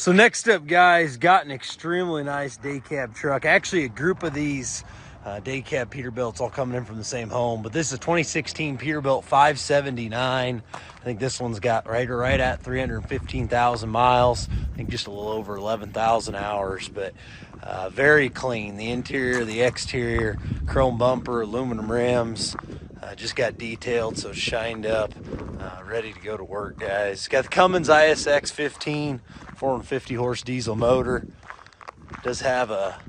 So next up, guys, got an extremely nice day cab truck. Actually, a group of these day cab Peterbilts all coming in from the same home, but this is a 2016 Peterbilt 579. I think this one's got right at 315,000 miles. I think just a little over 11,000 hours, but very clean. The interior, the exterior, chrome bumper, aluminum rims. Just got detailed, so shined up, ready to go to work, guys. Got the Cummins ISX15, 450 horse diesel motor. Does have a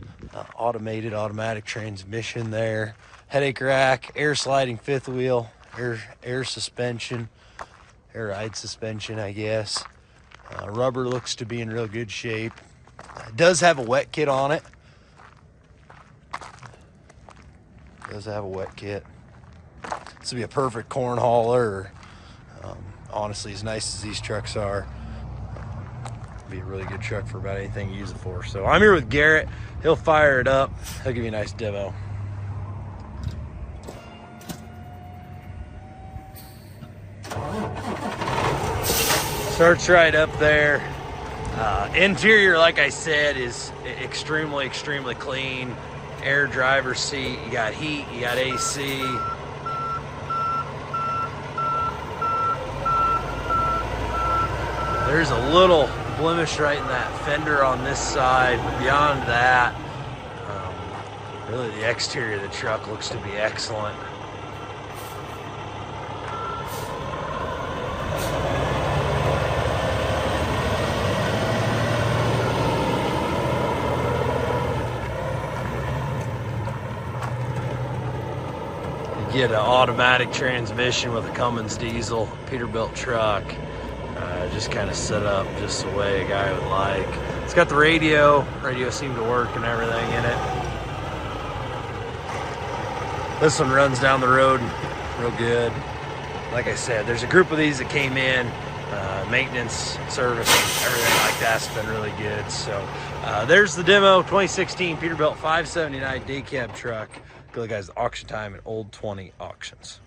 automatic transmission there. Headache rack, air sliding fifth wheel, air suspension, air ride suspension, I guess. Rubber looks to be in real good shape. It does have a wet kit on it. Does have a wet kit. This would be a perfect corn hauler. Honestly, as nice as these trucks are, be a really good truck for about anything you use it for. So I'm here with Garrett. He'll fire it up. He'll give you a nice demo. Starts right up there. Interior, like I said, is extremely clean. Air driver's seat. You got heat. You got AC. There's a little blemish right in that fender on this side, but beyond that, really the exterior of the truck looks to be excellent. You get an automatic transmission with a Cummins diesel Peterbilt truck. Just kind of set up just the way a guy would like. It's got the radio seemed to work and everything in it. This one runs down the road real good. Like I said, there's a group of these that came in, maintenance, service, everything like that's been really good. So there's the demo, 2016 Peterbilt 579 day cab truck. Go guys, auction time at Old 20 Auctions.